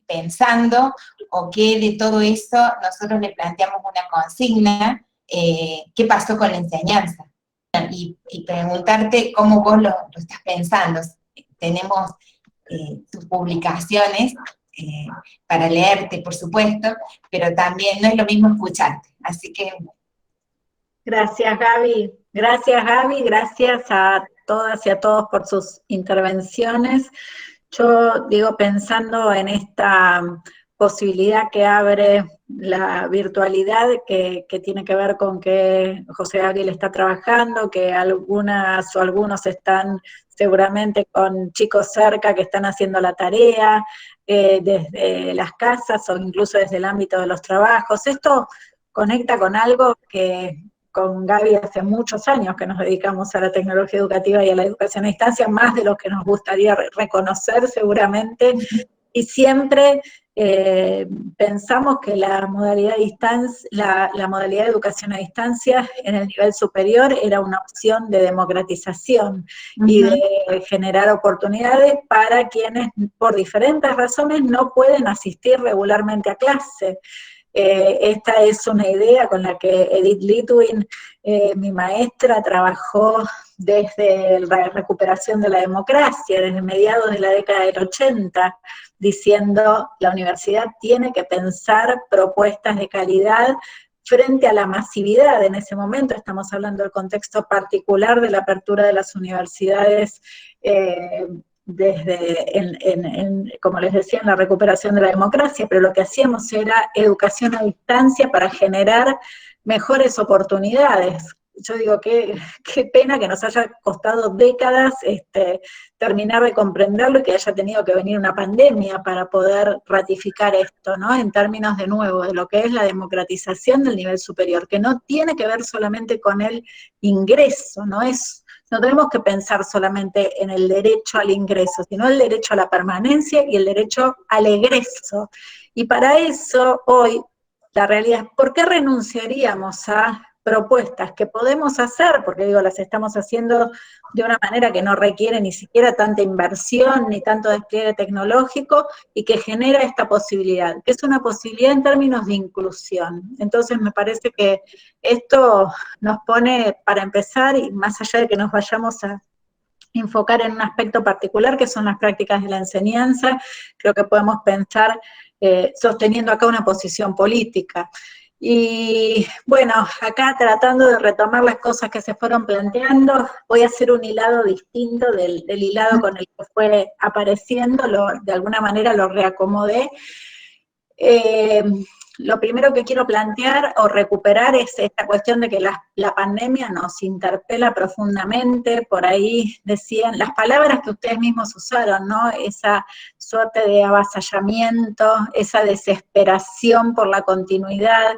pensando, o qué de todo eso nosotros le planteamos una consigna, qué pasó con la enseñanza. Y preguntarte cómo vos lo estás pensando. Tenemos tus publicaciones para leerte, por supuesto, pero también no es lo mismo escucharte. Así que... Gracias, Gaby. Gracias, Gaby. Gracias a todas y a todos por sus intervenciones. Yo digo, pensando en esta posibilidad que abre la virtualidad, que tiene que ver con que José Gabriel está trabajando, que algunas o algunos están seguramente con chicos cerca que están haciendo la tarea, desde las casas o incluso desde el ámbito de los trabajos. Esto conecta con algo que con Gaby hace muchos años que nos dedicamos a la tecnología educativa y a la educación a distancia, más de lo que nos gustaría reconocer seguramente, y siempre pensamos que la modalidad de educación a distancia en el nivel superior era una opción de democratización y de generar oportunidades para quienes por diferentes razones no pueden asistir regularmente a clase. Esta es una idea con la que Edith Litwin, mi maestra, trabajó desde la recuperación de la democracia, desde mediados de la década del 80, diciendo la universidad tiene que pensar propuestas de calidad frente a la masividad. En ese momento estamos hablando del contexto particular de la apertura de las universidades como les decía, en la recuperación de la democracia, pero lo que hacíamos era educación a distancia para generar mejores oportunidades. Yo digo, qué pena que nos haya costado décadas terminar de comprenderlo y que haya tenido que venir una pandemia para poder ratificar esto, ¿no? En términos, de nuevo, de lo que es la democratización del nivel superior, que no tiene que ver solamente con el ingreso, no tenemos que pensar solamente en el derecho al ingreso, sino el derecho a la permanencia y el derecho al egreso. Y para eso, hoy, la realidad es, ¿por qué renunciaríamos a propuestas que podemos hacer? Porque digo, las estamos haciendo de una manera que no requiere ni siquiera tanta inversión, ni tanto despliegue tecnológico, y que genera esta posibilidad, que es una posibilidad en términos de inclusión. Entonces me parece que esto nos pone, para empezar, y más allá de que nos vayamos a enfocar en un aspecto particular, que son las prácticas de la enseñanza, creo que podemos pensar sosteniendo acá una posición política. Y bueno, acá tratando de retomar las cosas que se fueron planteando, voy a hacer un hilado distinto del hilado con el que fue apareciendo, de alguna manera lo reacomodé. Lo primero que quiero plantear o recuperar es esta cuestión de que la pandemia nos interpela profundamente. Por ahí decían las palabras que ustedes mismos usaron, ¿no? Esa suerte de avasallamiento, esa desesperación por la continuidad.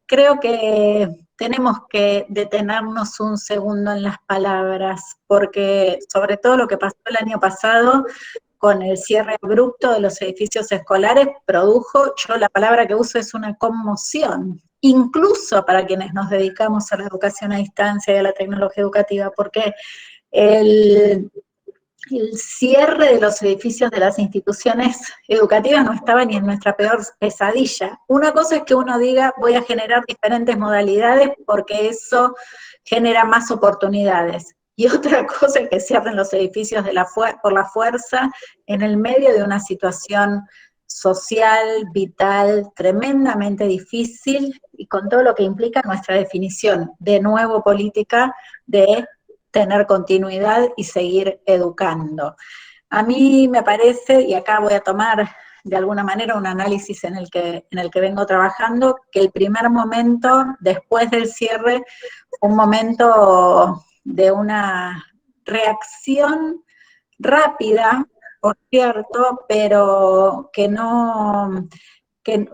Creo que tenemos que detenernos un segundo en las palabras, porque sobre todo lo que pasó el año pasado con el cierre abrupto de los edificios escolares produjo, yo la palabra que uso es una conmoción, incluso para quienes nos dedicamos a la educación a distancia y a la tecnología educativa, porque el cierre de los edificios de las instituciones educativas no estaba ni en nuestra peor pesadilla. Una cosa es que uno diga, voy a generar diferentes modalidades porque eso genera más oportunidades. Y otra cosa es que cierren los edificios por la fuerza en el medio de una situación social, vital, tremendamente difícil, y con todo lo que implica nuestra definición, de nuevo política, de tener continuidad y seguir educando. A mí me parece, y acá voy a tomar de alguna manera un análisis en el que vengo trabajando, que el primer momento después del cierre fue un momento de una reacción rápida, por cierto, pero que no, que,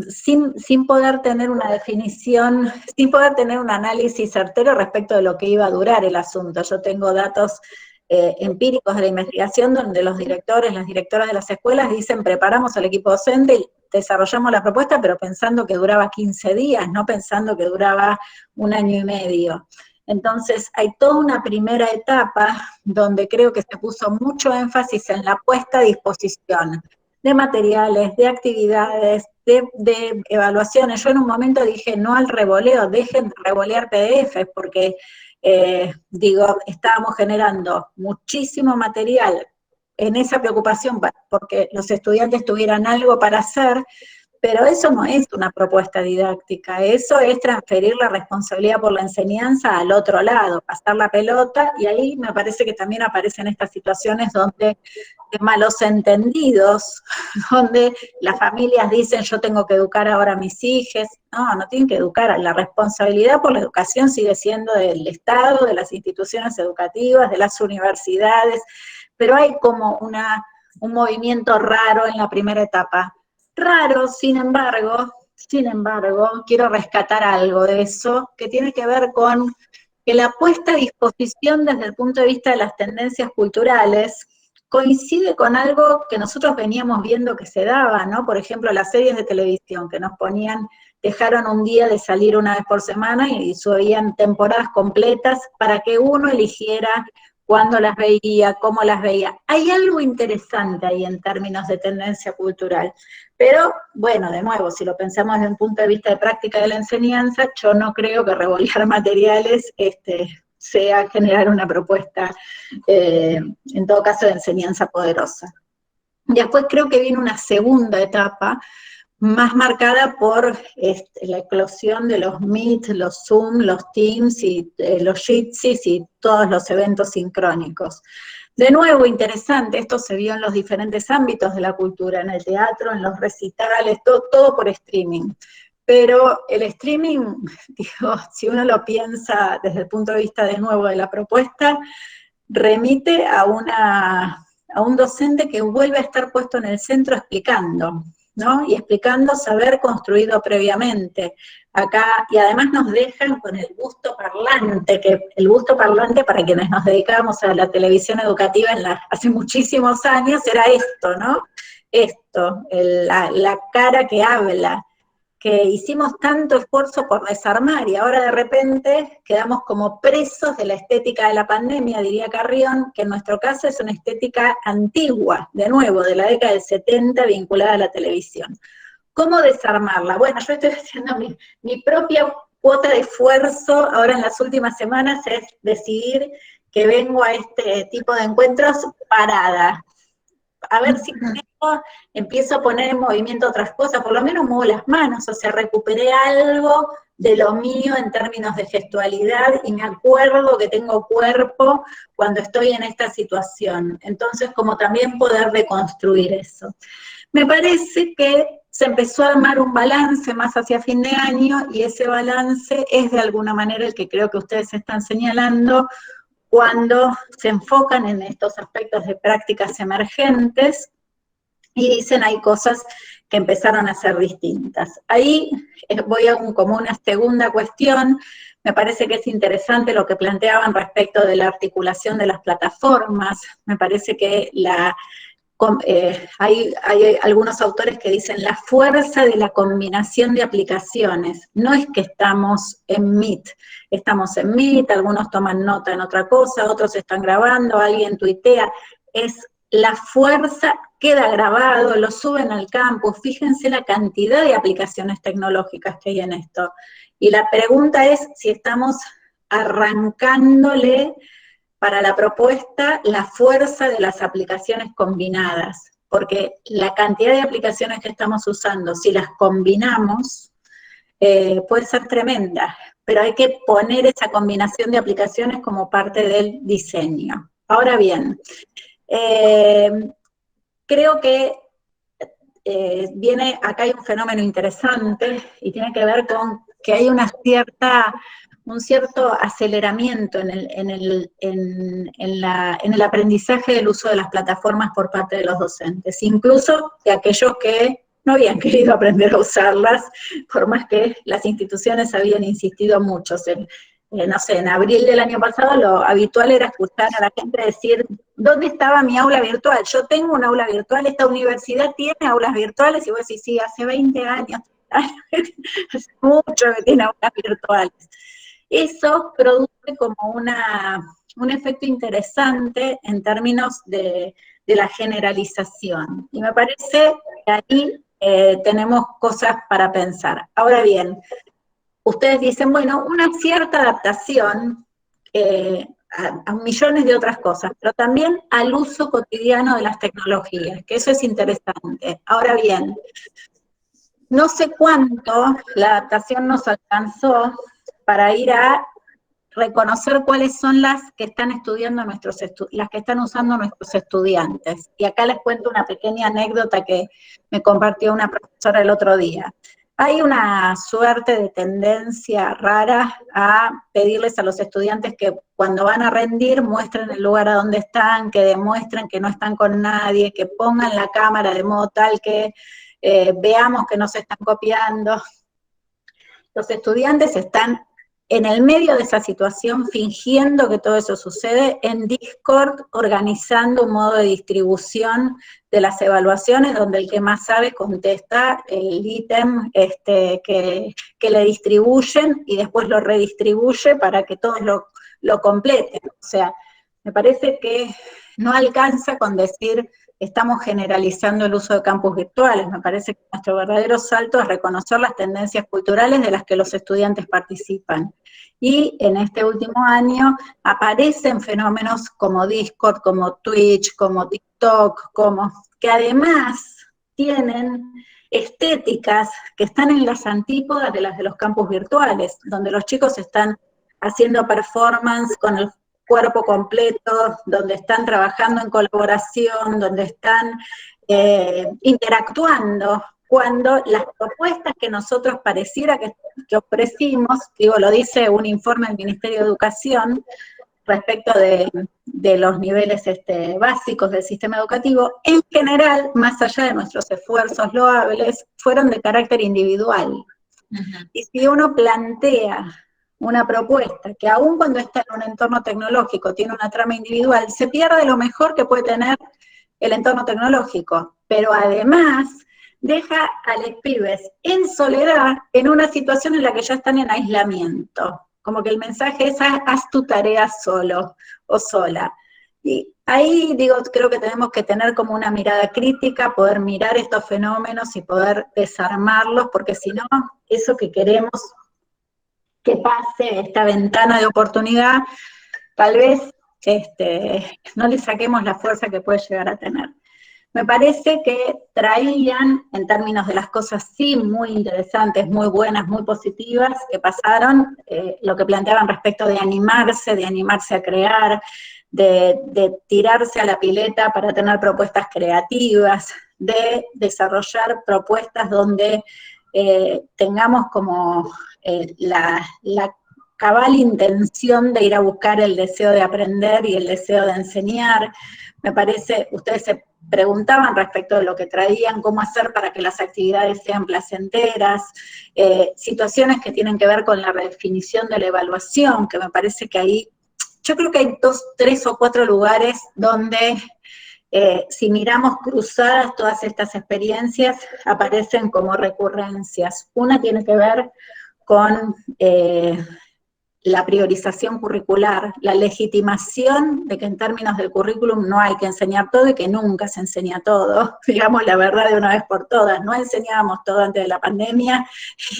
sin poder tener una definición, sin poder tener un análisis certero respecto de lo que iba a durar el asunto. Yo tengo datos empíricos de la investigación donde los directores, las directoras de las escuelas dicen, preparamos al equipo docente y desarrollamos la propuesta, pero pensando que duraba 15 días, no pensando que duraba 1 año y medio. Entonces, hay toda una primera etapa donde creo que se puso mucho énfasis en la puesta a disposición de materiales, de actividades, de evaluaciones. Yo en un momento dije, no al revoleo, dejen de revolear PDFs, porque, estábamos generando muchísimo material en esa preocupación porque los estudiantes tuvieran algo para hacer, pero eso no es una propuesta didáctica, eso es transferir la responsabilidad por la enseñanza al otro lado, pasar la pelota, y ahí me parece que también aparecen estas situaciones donde de malos entendidos, donde las familias dicen yo tengo que educar ahora a mis hijos. No tienen que educar, la responsabilidad por la educación sigue siendo del Estado, de las instituciones educativas, de las universidades, pero hay como un movimiento raro en la primera etapa. Raro, sin embargo, quiero rescatar algo de eso, que tiene que ver con que la puesta a disposición desde el punto de vista de las tendencias culturales coincide con algo que nosotros veníamos viendo que se daba, ¿no? Por ejemplo, las series de televisión que nos ponían, dejaron un día de salir una vez por semana y subían temporadas completas para que uno eligiera cuándo las veía, cómo las veía. Hay algo interesante ahí en términos de tendencia cultural. Pero, bueno, de nuevo, si lo pensamos desde un punto de vista de práctica de la enseñanza, yo no creo que revolear materiales sea generar una propuesta, en todo caso, de enseñanza poderosa. Después creo que viene una segunda etapa, más marcada por la eclosión de los Meet, los Zoom, los Teams, y los Jitsis y todos los eventos sincrónicos. De nuevo, interesante, esto se vio en los diferentes ámbitos de la cultura, en el teatro, en los recitales, todo por streaming. Pero el streaming, si uno lo piensa desde el punto de vista de nuevo de la propuesta, remite a un docente que vuelve a estar puesto en el centro explicando, ¿no? Y explicando saber construido previamente. Acá, y además nos dejan con el gusto parlante, que el gusto parlante para quienes nos dedicábamos a la televisión educativa hace muchísimos años era esto, ¿no? Esto, la cara que habla, que hicimos tanto esfuerzo por desarmar, y ahora de repente quedamos como presos de la estética de la pandemia, diría Carrión, que en nuestro caso es una estética antigua, de nuevo, de la década del 70, vinculada a la televisión. ¿Cómo desarmarla? Bueno, yo estoy haciendo mi propia cuota de esfuerzo ahora en las últimas semanas, es decidir que vengo a este tipo de encuentros parada. A ver si empiezo a poner en movimiento otras cosas, por lo menos muevo las manos, o sea, recuperé algo de lo mío en términos de gestualidad, y me acuerdo que tengo cuerpo cuando estoy en esta situación. Entonces, como también poder reconstruir eso. Me parece que se empezó a armar un balance más hacia fin de año, y ese balance es de alguna manera el que creo que ustedes están señalando, cuando se enfocan en estos aspectos de prácticas emergentes y dicen hay cosas que empezaron a ser distintas. Ahí voy a como una segunda cuestión. Me parece que es interesante lo que planteaban respecto de la articulación de las plataformas. Me parece que hay algunos autores que dicen la fuerza de la combinación de aplicaciones. No es que estamos en Meet, algunos toman nota en otra cosa, otros están grabando, alguien tuitea. Es la fuerza, queda grabado, lo suben al campus. Fíjense la cantidad de aplicaciones tecnológicas que hay en esto. Y la pregunta es si estamos arrancándole para la propuesta la fuerza de las aplicaciones combinadas, porque la cantidad de aplicaciones que estamos usando, si las combinamos, puede ser tremenda, pero hay que poner esa combinación de aplicaciones como parte del diseño. Ahora bien, creo que acá hay un fenómeno interesante, y tiene que ver con que hay un cierto aceleramiento en el aprendizaje del uso de las plataformas por parte de los docentes, incluso de aquellos que no habían querido aprender a usarlas, por más que las instituciones habían insistido mucho. No sé, en abril del año pasado lo habitual era escuchar a la gente decir, ¿dónde estaba mi aula virtual? Yo tengo una aula virtual, esta universidad tiene aulas virtuales, y vos decís, sí, hace 20 años, hace mucho que tiene aulas virtuales. Eso produce como un efecto interesante en términos de la generalización. Y me parece que ahí tenemos cosas para pensar. Ahora bien, ustedes dicen, bueno, una cierta adaptación a millones de otras cosas, pero también al uso cotidiano de las tecnologías, que eso es interesante. Ahora bien, no sé cuánto la adaptación nos alcanzó para ir a reconocer cuáles son las que están estudiando las que están usando nuestros estudiantes. Y acá les cuento una pequeña anécdota que me compartió una profesora el otro día. Hay una suerte de tendencia rara a pedirles a los estudiantes que cuando van a rendir muestren el lugar a donde están, que demuestren que no están con nadie, que pongan la cámara de modo tal que veamos que no se están copiando. Los estudiantes están en el medio de esa situación, fingiendo que todo eso sucede, en Discord, organizando un modo de distribución de las evaluaciones, donde el que más sabe contesta el ítem que le distribuyen, y después lo redistribuye para que todos lo completen. O sea, me parece que no alcanza con decir estamos generalizando el uso de campus virtuales. Me parece que nuestro verdadero salto es reconocer las tendencias culturales de las que los estudiantes participan. Y en este último año aparecen fenómenos como Discord, como Twitch, como TikTok, que además tienen estéticas que están en las antípodas de las de los campus virtuales, donde los chicos están haciendo performance con el cuerpo completo, donde están trabajando en colaboración, donde están interactuando, cuando las propuestas que nosotros pareciera que ofrecimos, digo, lo dice un informe del Ministerio de Educación respecto de los niveles básicos del sistema educativo, en general, más allá de nuestros esfuerzos loables, fueron de carácter individual. Y si uno plantea una propuesta que aun cuando está en un entorno tecnológico tiene una trama individual, se pierde lo mejor que puede tener el entorno tecnológico, pero además deja a los pibes en soledad en una situación en la que ya están en aislamiento, como que el mensaje es haz tu tarea solo o sola. Y ahí, digo, creo que tenemos que tener como una mirada crítica, poder mirar estos fenómenos y poder desarmarlos, porque si no, eso que queremos que pase, esta ventana de oportunidad, tal vez no le saquemos la fuerza que puede llegar a tener. Me parece que traían, en términos de las cosas sí muy interesantes, muy buenas, muy positivas, que pasaron, lo que planteaban respecto de animarse a crear, de tirarse a la pileta para tener propuestas creativas, de desarrollar propuestas donde tengamos como la cabal intención de ir a buscar el deseo de aprender y el deseo de enseñar. Me parece, ustedes se preguntaban respecto de lo que traían, cómo hacer para que las actividades sean placenteras, situaciones que tienen que ver con la redefinición de la evaluación, que me parece que ahí, yo creo que hay 2, 3 o 4 lugares donde si miramos cruzadas todas estas experiencias, aparecen como recurrencias. Una tiene que ver con la priorización curricular, la legitimación de que en términos del currículum no hay que enseñar todo y que nunca se enseña todo, digamos la verdad de una vez por todas, no enseñábamos todo antes de la pandemia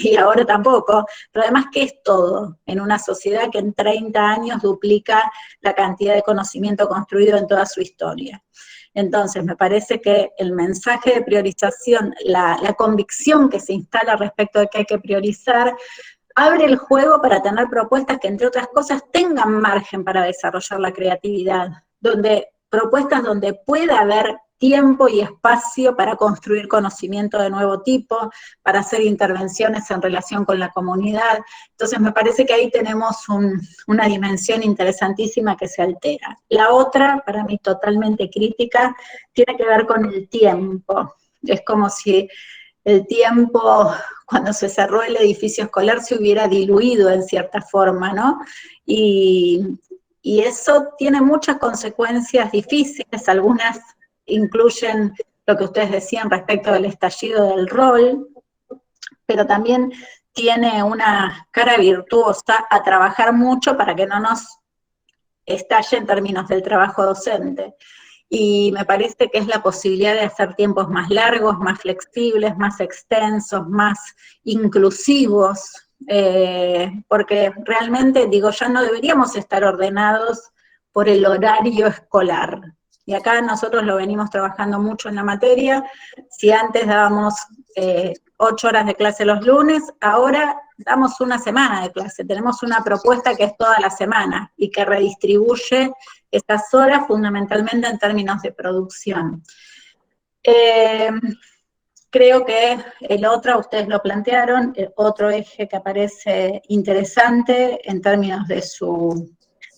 y ahora tampoco, pero además, ¿qué es todo en una sociedad que en 30 años duplica la cantidad de conocimiento construido en toda su historia? Entonces, me parece que el mensaje de priorización, la convicción que se instala respecto de que hay que priorizar, abre el juego para tener propuestas que, entre otras cosas, tengan margen para desarrollar la creatividad, propuestas donde pueda haber tiempo y espacio para construir conocimiento de nuevo tipo, para hacer intervenciones en relación con la comunidad. Entonces me parece que ahí tenemos una dimensión interesantísima que se altera. La otra, para mí totalmente crítica, tiene que ver con el tiempo. Es como si el tiempo, cuando se cerró el edificio escolar, se hubiera diluido en cierta forma, ¿no? Y eso tiene muchas consecuencias difíciles, algunas incluyen lo que ustedes decían respecto del estallido del rol, pero también tiene una cara virtuosa a trabajar mucho para que no nos estalle en términos del trabajo docente. Y me parece que es la posibilidad de hacer tiempos más largos, más flexibles, más extensos, más inclusivos, porque realmente, digo, ya no deberíamos estar ordenados por el horario escolar. Y acá nosotros lo venimos trabajando mucho en la materia. Si antes dábamos 8 horas de clase los lunes, ahora damos una semana de clase. Tenemos una propuesta que es toda la semana y que redistribuye estas horas fundamentalmente en términos de producción. Creo que el otro, ustedes lo plantearon, el otro eje que aparece interesante en términos de su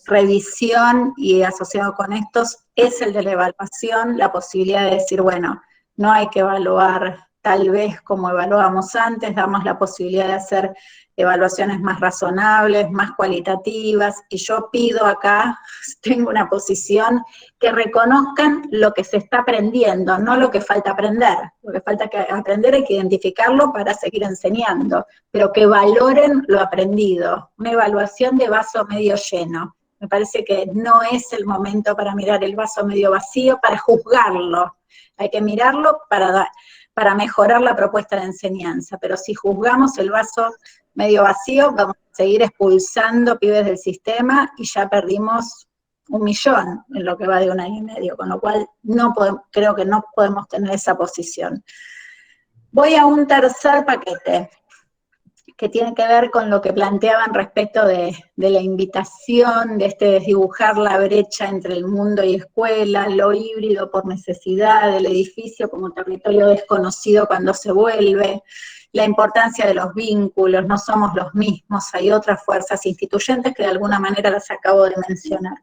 revisión y asociado con estos es el de la evaluación, la posibilidad de decir, bueno, no hay que evaluar tal vez como evaluábamos antes, damos la posibilidad de hacer evaluaciones más razonables, más cualitativas, y yo pido acá, tengo una posición, que reconozcan lo que se está aprendiendo, no lo que falta aprender. Lo que falta aprender hay que identificarlo para seguir enseñando, pero que valoren lo aprendido, una evaluación de vaso medio lleno. Me parece que no es el momento para mirar el vaso medio vacío, para juzgarlo. Hay que mirarlo para mejorar la propuesta de enseñanza, pero si juzgamos el vaso medio vacío, vamos a seguir expulsando pibes del sistema y ya perdimos 1 millón en lo que va de 1 año y medio, con lo cual creo que no podemos tener esa posición. Voy a un tercer paquete, que tiene que ver con lo que planteaban respecto de la invitación, de desdibujar la brecha entre el mundo y escuela, lo híbrido por necesidad, el edificio como territorio desconocido cuando se vuelve, la importancia de los vínculos, no somos los mismos, hay otras fuerzas instituyentes que de alguna manera las acabo de mencionar.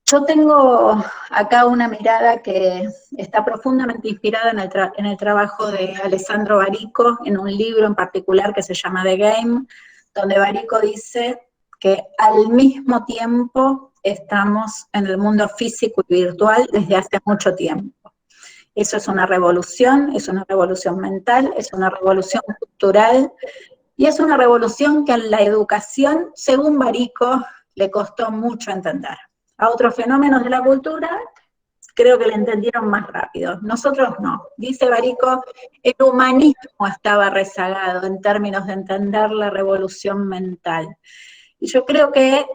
Yo tengo acá una mirada que está profundamente inspirada en el trabajo de Alessandro Barico, en un libro en particular que se llama The Game, donde Barico dice que al mismo tiempo estamos en el mundo físico y virtual desde hace mucho tiempo. Eso es una revolución mental, es una revolución cultural, y es una revolución que a la educación, según Barico, le costó mucho entender. A otros fenómenos de la cultura, creo que le entendieron más rápido. Nosotros no. Dice Barico, el humanismo estaba rezagado en términos de entender la revolución mental. Y yo creo que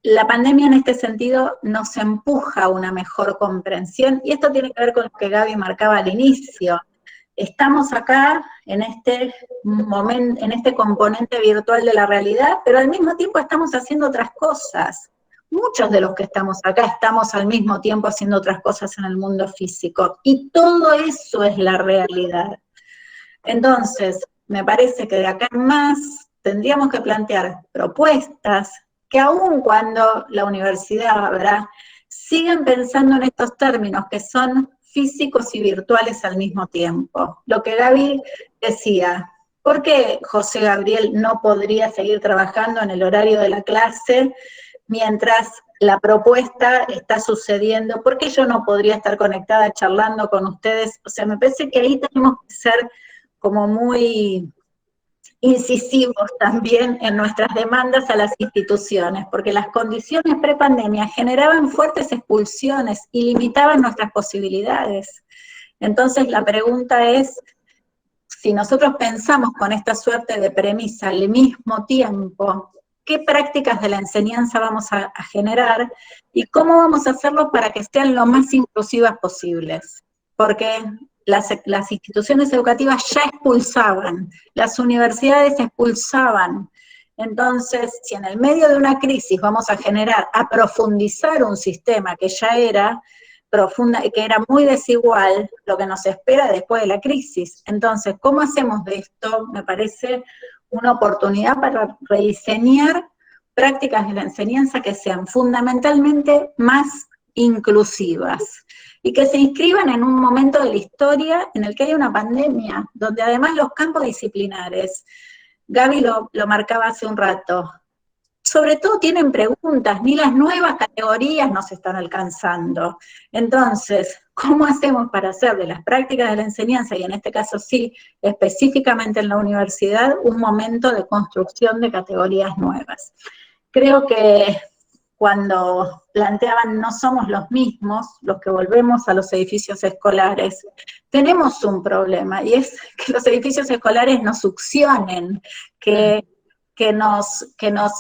la pandemia en este sentido nos empuja a una mejor comprensión, y esto tiene que ver con lo que Gaby marcaba al inicio. Estamos acá en este momento, en este componente virtual de la realidad, pero al mismo tiempo estamos haciendo otras cosas. Muchos de los que estamos acá estamos al mismo tiempo haciendo otras cosas en el mundo físico, y todo eso es la realidad. Entonces, me parece que de acá en más tendríamos que plantear propuestas que aun cuando la universidad abra, sigan pensando en estos términos que son físicos y virtuales al mismo tiempo. Lo que Gaby decía, ¿por qué José Gabriel no podría seguir trabajando en el horario de la clase mientras la propuesta está sucediendo? ¿Por qué yo no podría estar conectada charlando con ustedes? O sea, me parece que ahí tenemos que ser como muy incisivos también en nuestras demandas a las instituciones, porque las condiciones prepandemia generaban fuertes expulsiones y limitaban nuestras posibilidades. Entonces la pregunta es, si nosotros pensamos con esta suerte de premisa al mismo tiempo, ¿qué prácticas de la enseñanza vamos a generar y cómo vamos a hacerlo para que sean lo más inclusivas posibles? Porque las instituciones educativas ya expulsaban, las universidades expulsaban. Entonces, si en el medio de una crisis vamos a profundizar un sistema que ya era que era muy desigual, lo que nos espera después de la crisis. Entonces, ¿cómo hacemos de esto? Me parece una oportunidad para rediseñar prácticas de la enseñanza que sean fundamentalmente más inclusivas y que se inscriban en un momento de la historia en el que hay una pandemia, donde además los campos disciplinares, Gaby lo marcaba hace un rato, sobre todo tienen preguntas, ni las nuevas categorías nos están alcanzando. Entonces, ¿cómo hacemos para hacer de las prácticas de la enseñanza, y en este caso sí, específicamente en la universidad, un momento de construcción de categorías nuevas? Creo que cuando planteaban no somos los mismos los que volvemos a los edificios escolares, tenemos un problema, y es que los edificios escolares nos succionen, que nos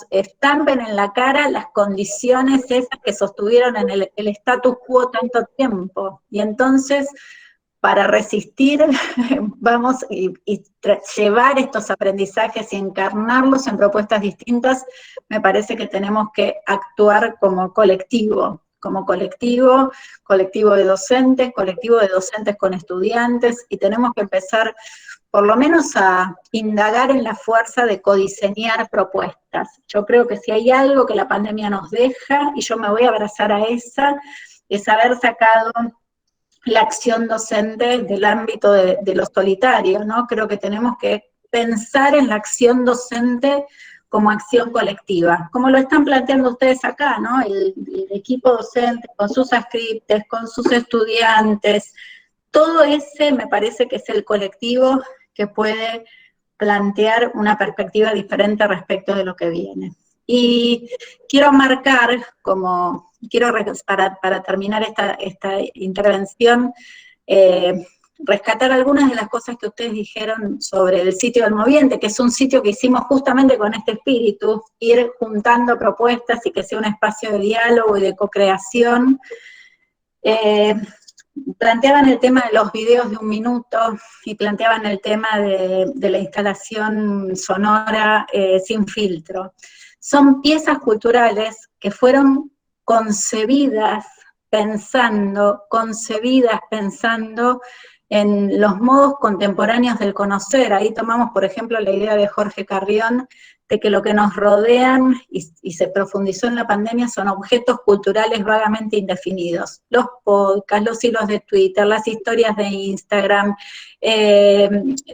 estampen en la cara las condiciones esas que sostuvieron en el status quo tanto tiempo. Y entonces, para resistir, vamos y llevar estos aprendizajes y encarnarlos en propuestas distintas, me parece que tenemos que actuar como colectivo de docentes con estudiantes, y tenemos que empezar por lo menos a indagar en la fuerza de codiseñar propuestas. Yo creo que si hay algo que la pandemia nos deja, y yo me voy a abrazar a esa, es haber sacado la acción docente del ámbito de lo solitario, ¿no? Creo que tenemos que pensar en la acción docente como acción colectiva, como lo están planteando ustedes acá, ¿no? El equipo docente con sus ascriptes, con sus estudiantes, todo ese me parece que es el colectivo que puede plantear una perspectiva diferente respecto de lo que viene. Y quiero marcar, para terminar esta intervención, rescatar algunas de las cosas que ustedes dijeron sobre el sitio del Moviente, que es un sitio que hicimos justamente con este espíritu, ir juntando propuestas y que sea un espacio de diálogo y de co-creación. Planteaban el tema de los videos de 1 minuto, y planteaban el tema de la instalación sonora sin filtro. Son piezas culturales que fueron concebidas pensando en los modos contemporáneos del conocer. Ahí tomamos, por ejemplo, la idea de Jorge Carrión, de que lo que nos rodean, y se profundizó en la pandemia, son objetos culturales vagamente indefinidos. Los podcasts, los hilos de Twitter, las historias de Instagram,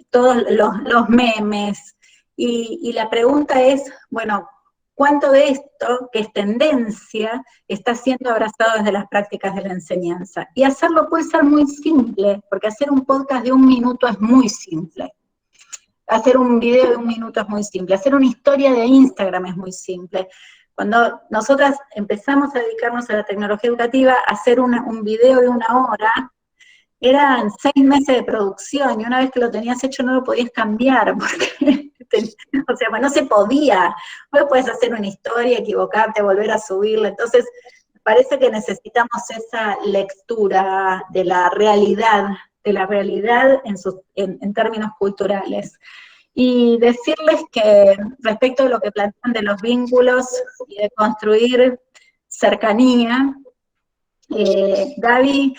todos los memes. Y la pregunta es, bueno, ¿cuánto de esto, que es tendencia, está siendo abrazado desde las prácticas de la enseñanza? Y hacerlo puede ser muy simple, porque hacer un podcast de 1 minuto es muy simple. Hacer un video de 1 minuto es muy simple. Hacer una historia de Instagram es muy simple. Cuando nosotras empezamos a dedicarnos a la tecnología educativa, hacer un video de 1 hora, eran 6 meses de producción, y una vez que lo tenías hecho no lo podías cambiar, porque, o sea, no se podía. Hoy puedes hacer una historia, equivocarte, volver a subirla. Entonces, parece que necesitamos esa lectura de la realidad en términos culturales. Y decirles que respecto a lo que plantean de los vínculos y de construir cercanía, Gaby,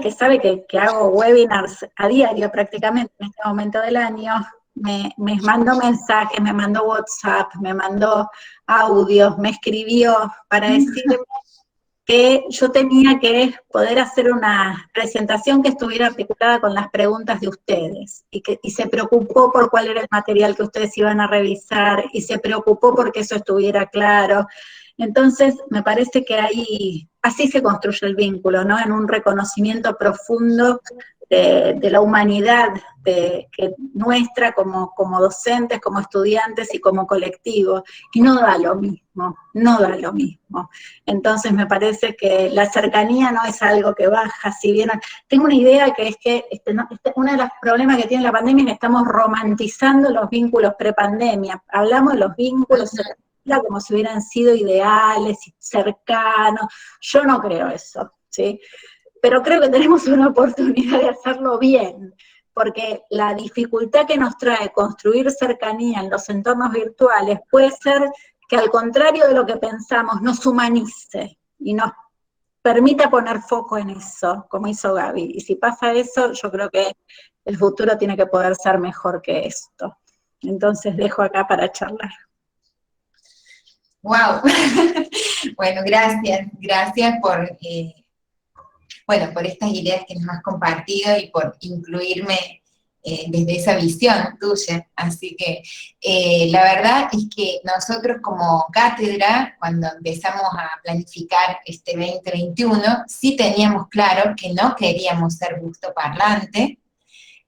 que sabe que hago webinars a diario prácticamente en este momento del año, me mandó mensajes, me mandó WhatsApp, me mandó audios, me escribió para decirme que yo tenía que poder hacer una presentación que estuviera articulada con las preguntas de ustedes, y se preocupó por cuál era el material que ustedes iban a revisar, y se preocupó porque eso estuviera claro. Entonces, me parece que ahí, así se construye el vínculo, ¿no? En un reconocimiento profundo de la humanidad nuestra como docentes, como estudiantes y como colectivo, y no da lo mismo. Entonces me parece que la cercanía no es algo que baja, si bien tengo una idea que es que uno de los problemas que tiene la pandemia es que estamos romantizando los vínculos prepandemia. Hablamos de los vínculos como si hubieran sido ideales y cercanos. Yo no creo eso, ¿sí? Pero creo que tenemos una oportunidad de hacerlo bien, porque la dificultad que nos trae construir cercanía en los entornos virtuales puede ser que, al contrario de lo que pensamos, nos humanice y nos permita poner foco en eso, como hizo Gaby. Y si pasa eso, yo creo que el futuro tiene que poder ser mejor que esto. Entonces dejo acá para charlar. ¡Wow! Bueno, gracias por estas ideas que nos has compartido y por incluirme desde esa visión tuya. Así que la verdad es que nosotros como cátedra, cuando empezamos a planificar este 2021, sí teníamos claro que no queríamos ser gustoparlante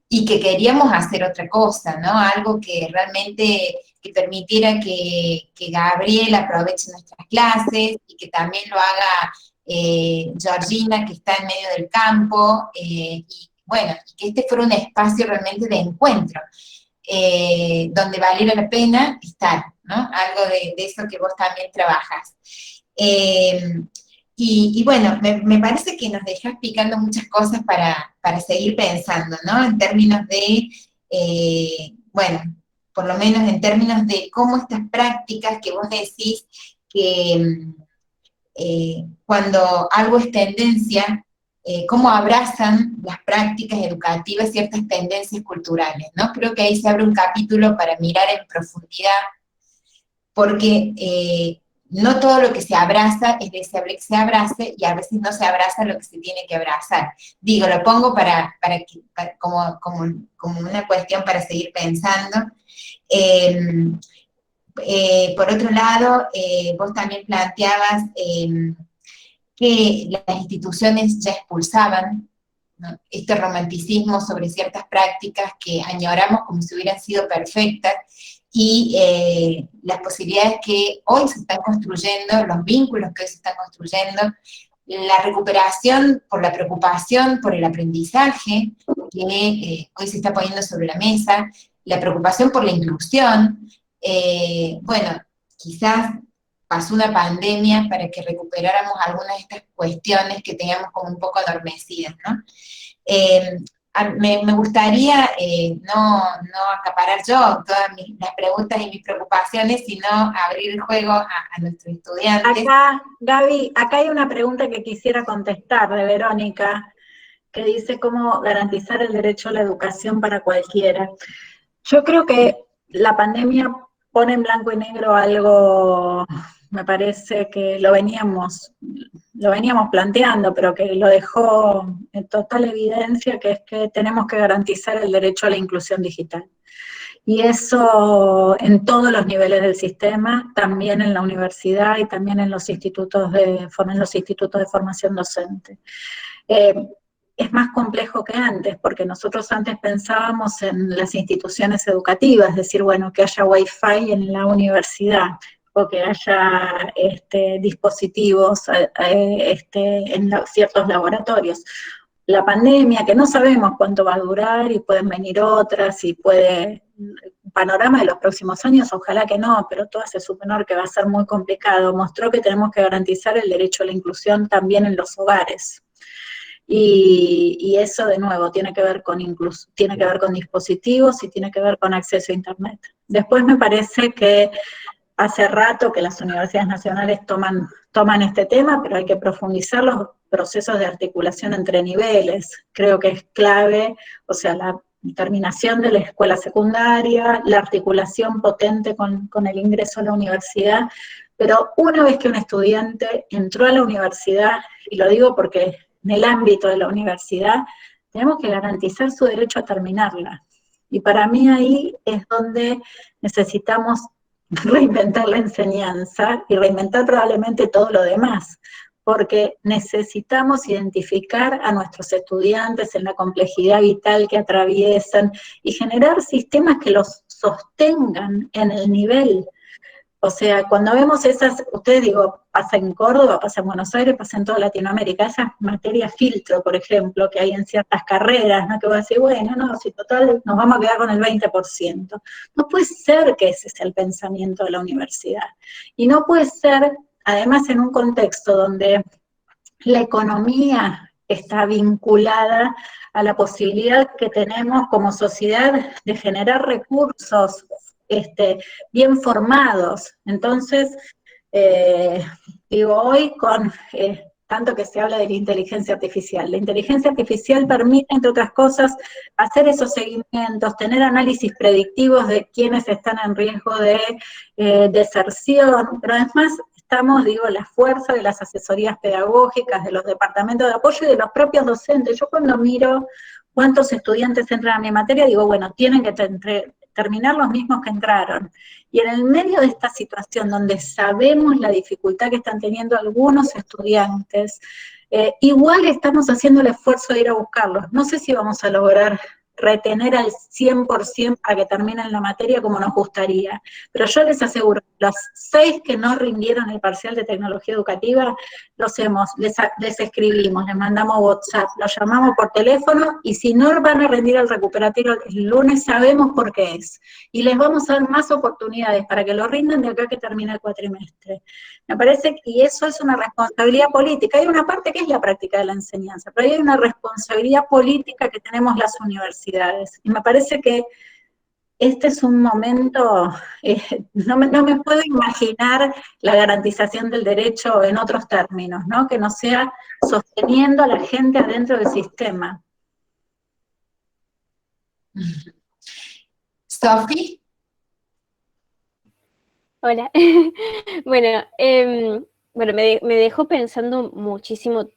y que queríamos hacer otra cosa, ¿no? Algo que realmente que permitiera que Gabriel aproveche nuestras clases y que también lo haga Georgina, que está en medio del campo, y bueno, que este fuera un espacio realmente de encuentro, donde valiera la pena estar, ¿no? Algo de eso que vos también trabajas. Y bueno, me parece que nos dejas picando muchas cosas para seguir pensando, ¿no? En términos de, bueno, por lo menos en términos de cómo estas prácticas que vos decís que cuando algo es tendencia, cómo abrazan las prácticas educativas ciertas tendencias culturales, ¿no? Creo que ahí se abre un capítulo para mirar en profundidad, porque no todo lo que se abraza es deseable que se abrace, y a veces no se abraza lo que se tiene que abrazar. Digo, lo pongo como una cuestión para seguir pensando. Por otro lado, vos también planteabas que las instituciones ya expulsaban, ¿no?, este romanticismo sobre ciertas prácticas que añoramos como si hubieran sido perfectas, y las posibilidades que hoy se están construyendo, los vínculos que hoy se están construyendo, la recuperación por la preocupación por el aprendizaje que hoy se está poniendo sobre la mesa, la preocupación por la inclusión. Bueno, quizás pasó una pandemia para que recuperáramos algunas de estas cuestiones que teníamos como un poco adormecidas, ¿no? Me gustaría no acaparar yo todas las preguntas y mis preocupaciones, sino abrir el juego a nuestros estudiantes. Acá, Gaby, acá hay una pregunta que quisiera contestar de Verónica, que dice cómo garantizar el derecho a la educación para cualquiera. Yo creo que la pandemia pone en blanco y negro algo, me parece que lo veníamos planteando, pero que lo dejó en total evidencia, que es que tenemos que garantizar el derecho a la inclusión digital. Y eso en todos los niveles del sistema, también en la universidad y también en los institutos de formación docente. Es más complejo que antes, porque nosotros antes pensábamos en las instituciones educativas, es decir, bueno, que haya Wi-Fi en la universidad, o que haya dispositivos en ciertos laboratorios. La pandemia, que no sabemos cuánto va a durar, y pueden venir otras, y puede, panorama de los próximos años, ojalá que no, pero todo hace suponer que va a ser muy complicado, mostró que tenemos que garantizar el derecho a la inclusión también en los hogares. Y eso, de nuevo, tiene que ver con dispositivos y tiene que ver con acceso a Internet. Después me parece que hace rato que las universidades nacionales toman este tema, pero hay que profundizar los procesos de articulación entre niveles. Creo que es clave, o sea, la terminación de la escuela secundaria, la articulación potente con el ingreso a la universidad, pero una vez que un estudiante entró a la universidad, y lo digo porque en el ámbito de la universidad, tenemos que garantizar su derecho a terminarla. Y para mí ahí es donde necesitamos reinventar la enseñanza y reinventar probablemente todo lo demás, porque necesitamos identificar a nuestros estudiantes en la complejidad vital que atraviesan y generar sistemas que los sostengan en el nivel. O sea, cuando vemos ustedes digo, pasa en Córdoba, pasa en Buenos Aires, pasa en toda Latinoamérica, esas materias filtro, por ejemplo, que hay en ciertas carreras, ¿no? Que voy a decir, bueno, no, si total nos vamos a quedar con el 20%. No puede ser que ese sea el pensamiento de la universidad. Y no puede ser, además, en un contexto donde la economía está vinculada a la posibilidad que tenemos como sociedad de generar recursos bien formados. Entonces, digo, hoy con tanto que se habla de la inteligencia artificial permite, entre otras cosas, hacer esos seguimientos, tener análisis predictivos de quienes están en riesgo de deserción, pero además estamos, digo, la fuerza de las asesorías pedagógicas, de los departamentos de apoyo y de los propios docentes. Yo cuando miro cuántos estudiantes entran a mi materia, digo, bueno, tienen que terminar los mismos que entraron. Y en el medio de esta situación, donde sabemos la dificultad que están teniendo algunos estudiantes, igual estamos haciendo el esfuerzo de ir a buscarlos. No sé si vamos a lograr retener al 100% para que terminen la materia como nos gustaría. Pero yo les aseguro, los 6 que no rindieron el parcial de tecnología educativa, les escribimos, les mandamos WhatsApp, los llamamos por teléfono, y si no van a rendir el recuperatorio el lunes, sabemos por qué es. Y les vamos a dar más oportunidades para que lo rindan de acá que termine el cuatrimestre. Me parece que y eso es una responsabilidad política. Hay una parte que es la práctica de la enseñanza, pero hay una responsabilidad política que tenemos las universidades. Y me parece que este es un momento, no me puedo imaginar la garantización del derecho en otros términos, ¿no? Que no sea sosteniendo a la gente adentro del sistema. Sofi. Hola. Bueno, bueno, me dejó pensando muchísimo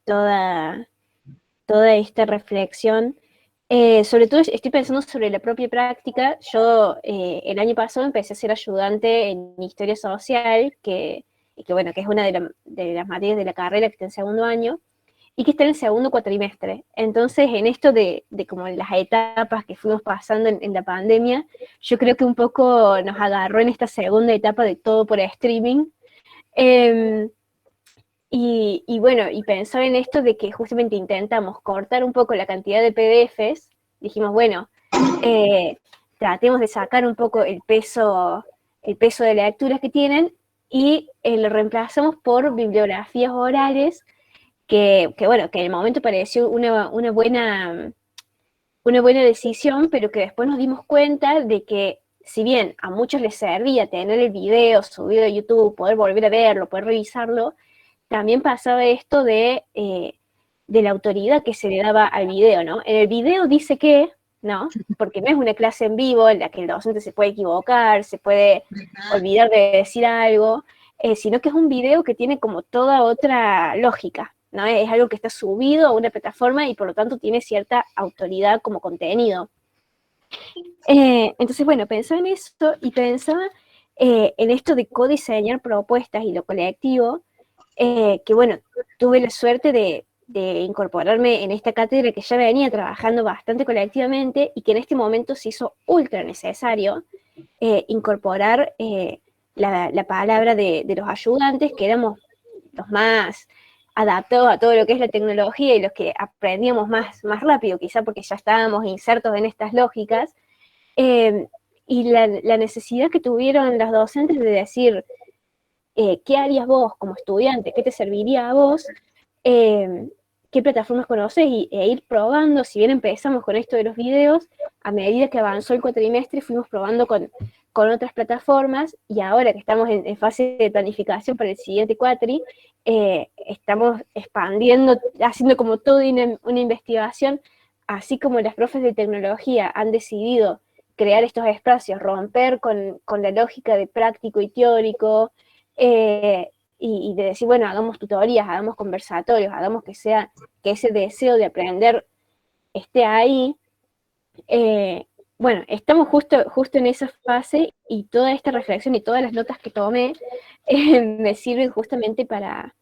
toda, toda esta reflexión. Sobre todo estoy pensando sobre la propia práctica. Yo el año pasado empecé a ser ayudante en Historia Social, bueno, que es una de las materias de la carrera que está en segundo año, y que está en el segundo cuatrimestre. Entonces, en esto de como las etapas que fuimos pasando en la pandemia, yo creo que un poco nos agarró en esta segunda etapa de todo por streaming. Y bueno, y pensaba en esto de que justamente intentamos cortar un poco la cantidad de PDFs. Dijimos, bueno, tratemos de sacar un poco el peso de lecturas que tienen, y lo reemplazamos por bibliografías orales bueno, que en el momento pareció una buena decisión, pero que después nos dimos cuenta de que, si bien a muchos les servía tener el video subido a YouTube, poder volver a verlo, poder revisarlo, también pasaba esto de la autoridad que se le daba al video, ¿no? En el video dice que, ¿no? Porque no es una clase en vivo en la que el docente se puede equivocar, se puede olvidar de decir algo, sino que es un video que tiene como toda otra lógica, ¿no? Es algo que está subido a una plataforma y por lo tanto tiene cierta autoridad como contenido. Entonces, bueno, pensaba en esto y pensaba en esto de codiseñar propuestas y lo colectivo, que bueno, tuve la suerte de incorporarme en esta cátedra que ya venía trabajando bastante colectivamente y que en este momento se hizo ultra necesario incorporar la palabra de los ayudantes, que éramos los más adaptados a todo lo que es la tecnología y los que aprendíamos más rápido, quizá porque ya estábamos insertos en estas lógicas, y la necesidad que tuvieron los docentes de decir, ¿qué harías vos como estudiante? ¿Qué te serviría a vos? ¿Qué plataformas conoces? E ir probando. Si bien empezamos con esto de los videos, a medida que avanzó el cuatrimestre fuimos probando con otras plataformas, y ahora que estamos en fase de planificación para el siguiente cuatri, estamos expandiendo, haciendo como toda una investigación, así como las profes de tecnología han decidido crear estos espacios, romper con la lógica de práctico y teórico, y de decir, bueno, hagamos tutorías, hagamos conversatorios, hagamos que ese deseo de aprender esté ahí. Bueno, estamos justo en esa fase, y toda esta reflexión y todas las notas que tomé me sirven justamente para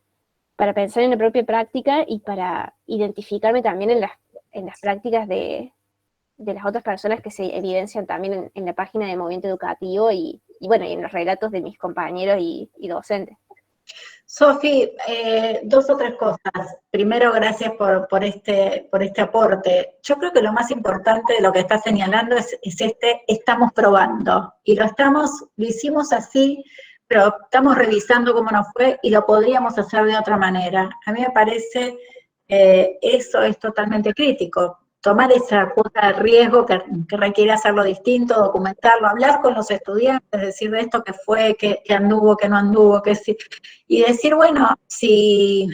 pensar en la propia práctica y para identificarme también en las prácticas de las otras personas que se evidencian también en la página de Movimiento Educativo y bueno, y en los relatos de mis compañeros y docentes. Sofi, 2 o 3 cosas. Primero, gracias por este aporte. Yo creo que lo más importante de lo que estás señalando es estamos probando. Y lo hicimos así, pero estamos revisando cómo nos fue y lo podríamos hacer de otra manera. A mí me parece eso es totalmente crítico. Tomar esa cuota de riesgo que requiere hacerlo distinto, documentarlo, hablar con los estudiantes, decir de esto que fue, que anduvo, que no anduvo, que sí, y decir, bueno, si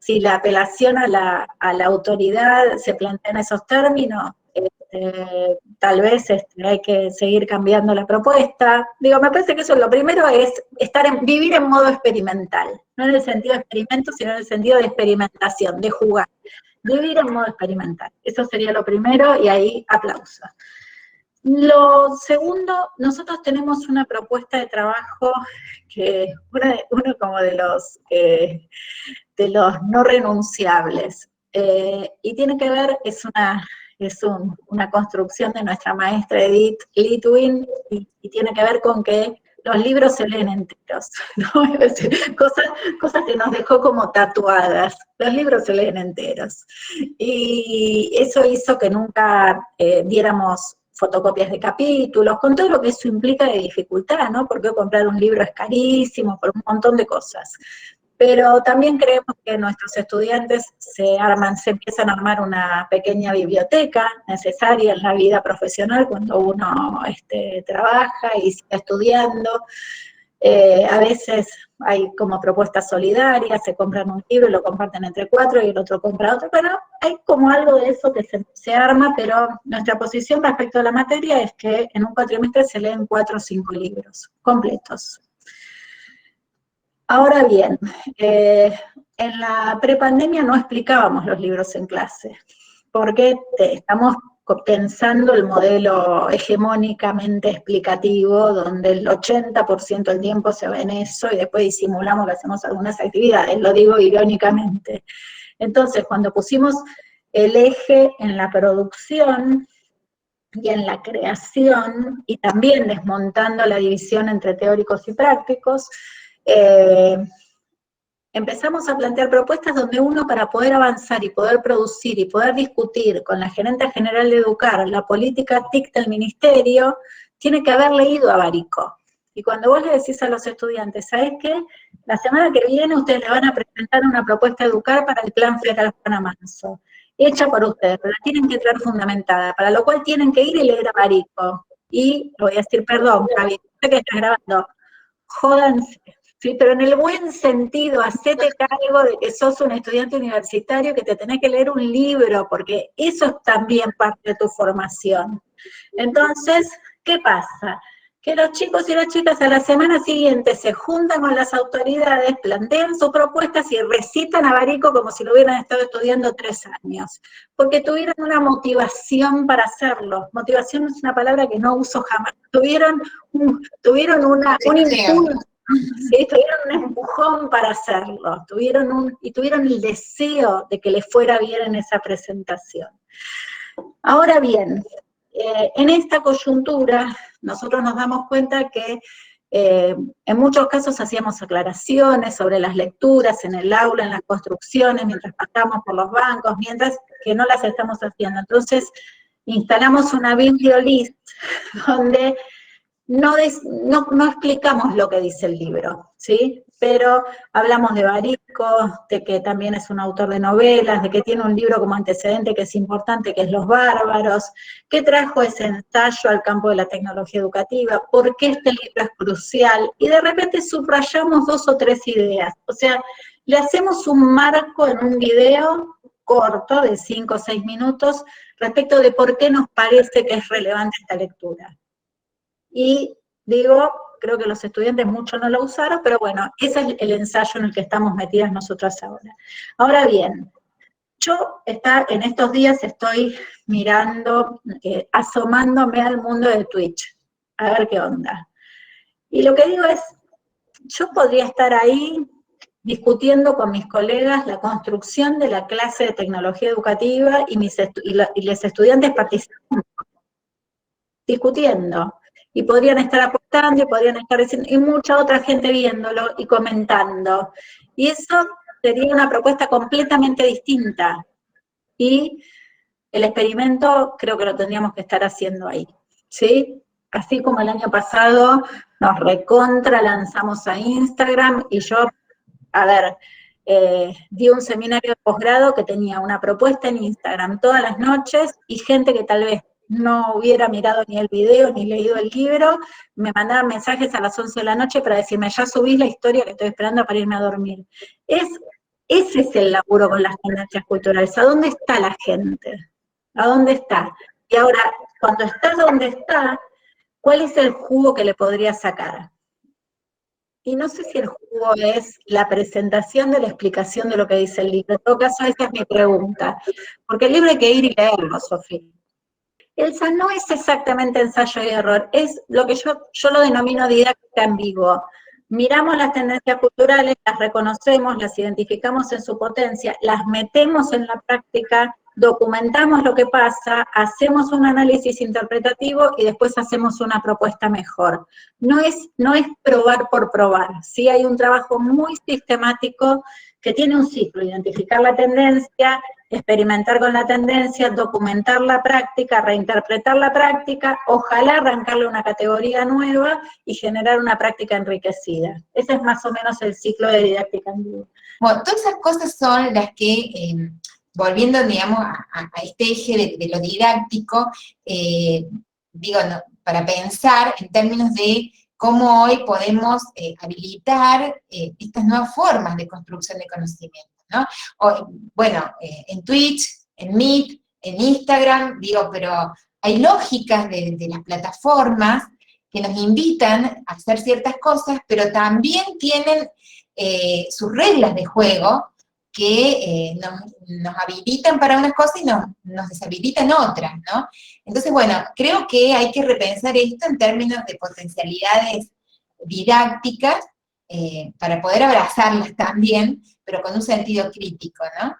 la apelación a la autoridad se plantea en esos términos, tal vez hay que seguir cambiando la propuesta. Digo, me parece que eso lo primero es vivir en modo experimental, no en el sentido de experimento, sino en el sentido de experimentación, de jugar. Vivir en modo experimental. Eso sería lo primero, y ahí aplausos. Lo segundo, nosotros tenemos una propuesta de trabajo que uno como de los no renunciables. y tiene que ver, una construcción de nuestra maestra Edith Litwin, y tiene que ver con que los libros se leen enteros, ¿no? Es decir, cosas que nos dejó como tatuadas, los libros se leen enteros. Y eso hizo que nunca diéramos fotocopias de capítulos, con todo lo que eso implica de dificultad, ¿no? Porque comprar un libro es carísimo, por un montón de cosas. Pero también creemos que nuestros estudiantes se empiezan a armar una pequeña biblioteca necesaria en la vida profesional cuando uno trabaja y sigue estudiando. A veces hay como propuestas solidarias, se compran un libro y lo comparten entre 4 y el otro compra otro, pero hay como algo de eso que se arma, pero nuestra posición respecto a la materia es que en un cuatrimestre se leen 4 o 5 libros completos. Ahora bien, en la prepandemia no explicábamos los libros en clase, porque estamos pensando el modelo hegemónicamente explicativo, donde el 80% del tiempo se va en eso, y después disimulamos que hacemos algunas actividades, lo digo irónicamente. Entonces, cuando pusimos el eje en la producción y en la creación, y también desmontando la división entre teóricos y prácticos, empezamos a plantear propuestas donde uno, para poder avanzar y poder producir y poder discutir con la gerente general de Educar la política TIC del ministerio, tiene que haber leído a Barico. Y cuando vos le decís a los estudiantes, ¿sabés qué? La semana que viene ustedes le van a presentar una propuesta de Educar para el Plan Federal Juana Manso, hecha por ustedes, pero la tienen que traer fundamentada, para lo cual tienen que ir y leer a Barico. Y, lo voy a decir, perdón, Javi, sé que estás grabando, jódanse. Sí, pero en el buen sentido, hacete cargo de que sos un estudiante universitario, que te tenés que leer un libro, porque eso es también parte de tu formación. Entonces, ¿qué pasa? Que los chicos y las chicas a la semana siguiente se juntan con las autoridades, plantean sus propuestas y recitan a Barico como si lo hubieran estado estudiando 3 años, porque tuvieron una motivación para hacerlo. Motivación es una palabra que no uso jamás. Tuvieron un impulso. Sí, tuvieron un empujón para hacerlo, tuvieron el deseo de que les fuera bien en esa presentación. Ahora bien, en esta coyuntura, nosotros nos damos cuenta que en muchos casos hacíamos aclaraciones sobre las lecturas en el aula, en las construcciones, mientras pasamos por los bancos, mientras que no las estamos haciendo. Entonces, instalamos una bibliolist donde no explicamos lo que dice el libro, ¿sí? Pero hablamos de Barico, de que también es un autor de novelas, de que tiene un libro como antecedente que es importante, que es Los Bárbaros, que trajo ese ensayo al campo de la tecnología educativa, por qué este libro es crucial, y de repente subrayamos 2 o 3 ideas. O sea, le hacemos un marco en un video corto de 5 o 6 minutos respecto de por qué nos parece que es relevante esta lectura. Y digo, creo que los estudiantes mucho no lo usaron, pero bueno, ese es el ensayo en el que estamos metidas nosotras ahora. Ahora bien, yo en estos días estoy mirando, asomándome al mundo de Twitch, a ver qué onda. Y lo que digo es, yo podría estar ahí discutiendo con mis colegas la construcción de la clase de tecnología educativa y los estudiantes participando, discutiendo. Y podrían estar aportando, y podrían estar diciendo, y mucha otra gente viéndolo y comentando. Y eso sería una propuesta completamente distinta. Y el experimento creo que lo tendríamos que estar haciendo ahí, ¿sí? Así como el año pasado nos recontra lanzamos a Instagram, y yo, di un seminario de posgrado que tenía una propuesta en Instagram todas las noches, y gente que tal vez no hubiera mirado ni el video ni leído el libro, me mandaban mensajes a las 11 de la noche para decirme, ya subí la historia que estoy esperando para irme a dormir. Ese es el laburo con las tendencias culturales. ¿A dónde está la gente? ¿A dónde está? Y ahora, cuando está donde está, ¿cuál es el jugo que le podría sacar? Y no sé si el jugo es la presentación de la explicación de lo que dice el libro. En todo caso, esa es mi pregunta. Porque el libro hay que ir y leerlo, Sofía. Elsa, no es exactamente ensayo y error, es lo que yo lo denomino didáctica ambigua. miramos las tendencias culturales, las reconocemos, las identificamos en su potencia, las metemos en la práctica, documentamos lo que pasa, hacemos un análisis interpretativo y después hacemos una propuesta mejor. No es probar por probar, sí hay un trabajo muy sistemático que tiene un ciclo: identificar la tendencia, experimentar con la tendencia, documentar la práctica, reinterpretar la práctica, ojalá arrancarle una categoría nueva y generar una práctica enriquecida. Ese es más o menos el ciclo de didáctica en vivo. Bueno, todas esas cosas son las que, volviendo, digamos, a este eje de lo didáctico, digo, para pensar en términos de cómo hoy podemos habilitar estas nuevas formas de construcción de conocimiento, ¿no? Bueno, en Twitch, en Meet, en Instagram, digo, pero hay lógicas de las plataformas que nos invitan a hacer ciertas cosas, pero también tienen sus reglas de juego que nos habilitan para unas cosas y nos deshabilitan otras, ¿no? Entonces, bueno, creo que hay que repensar esto en términos de potencialidades didácticas para poder abrazarlas también, pero con un sentido crítico, ¿no?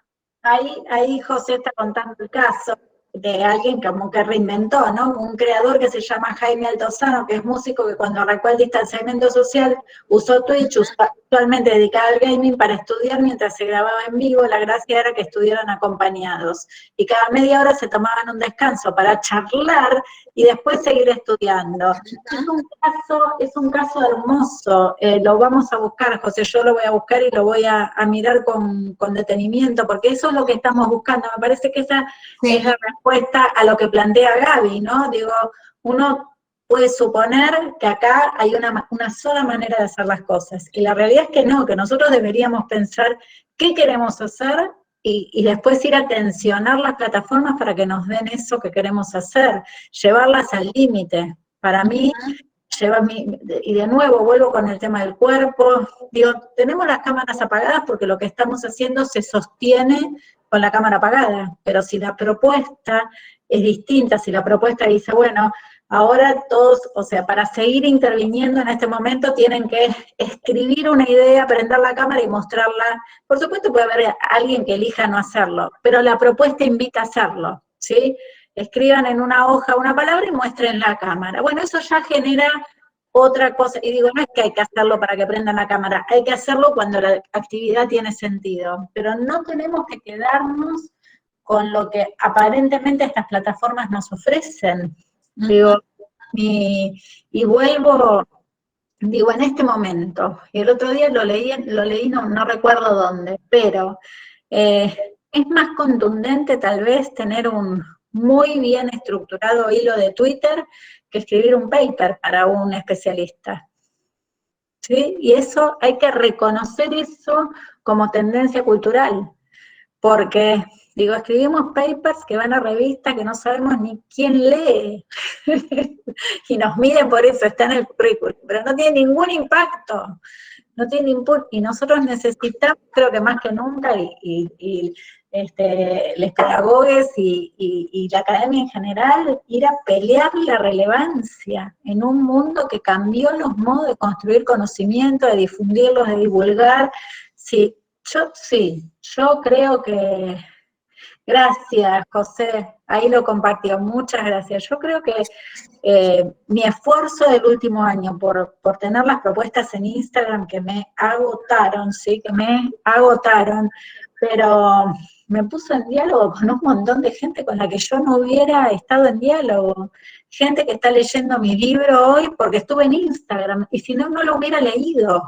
Ahí José está contando el caso de alguien como que reinventó, ¿no? Un creador que se llama Jaime Altozano, que es músico, que cuando arrancó el distanciamiento social usó Twitch, actualmente dedicado al gaming, para estudiar mientras se grababa en vivo. La gracia era que estuvieran acompañados. Y cada media hora se tomaban un descanso para charlar y después seguir estudiando. Es un caso hermoso. Lo vamos a buscar, José, yo lo voy a buscar y lo voy a mirar con detenimiento, porque eso es lo que estamos buscando. Me parece que esa es la respuesta a lo que plantea Gaby, ¿no? Digo, uno puede suponer que acá hay una sola manera de hacer las cosas, y la realidad es que no, que nosotros deberíamos pensar qué queremos hacer y después ir a tensionar las plataformas para que nos den eso que queremos hacer, llevarlas al límite. Para mí, y de nuevo vuelvo con el tema del cuerpo, digo, tenemos las cámaras apagadas porque lo que estamos haciendo se sostiene con la cámara apagada, pero si la propuesta es distinta, si la propuesta dice, bueno, ahora todos, o sea, para seguir interviniendo en este momento tienen que escribir una idea, prender la cámara y mostrarla. Por supuesto puede haber alguien que elija no hacerlo, pero la propuesta invita a hacerlo, ¿sí? Escriban en una hoja una palabra y muestren la cámara. Bueno, eso ya genera otra cosa, y digo, no es que hay que hacerlo para que prendan la cámara, hay que hacerlo cuando la actividad tiene sentido, pero no tenemos que quedarnos con lo que aparentemente estas plataformas nos ofrecen. Digo, y vuelvo, digo, en este momento, y el otro día lo leí no recuerdo dónde, pero es más contundente tal vez tener un muy bien estructurado hilo de Twitter que escribir un paper para un especialista. ¿Sí? Y eso, hay que reconocer eso como tendencia cultural, porque, digo, escribimos papers que van a revistas que no sabemos ni quién lee, y nos miden por eso, está en el currículum, pero no tiene ningún impacto, no tiene input, y nosotros necesitamos, creo que más que nunca, los pedagogos y la academia en general, ir a pelear la relevancia en un mundo que cambió los modos de construir conocimiento, de difundirlos, de divulgar. Sí, yo creo que... Gracias, José, ahí lo compartió, muchas gracias. Yo creo que mi esfuerzo del último año por tener las propuestas en Instagram que me agotaron, sí, que me agotaron, pero me puso en diálogo con un montón de gente con la que yo no hubiera estado en diálogo. Gente que está leyendo mi libro hoy porque estuve en Instagram, y si no, no lo hubiera leído.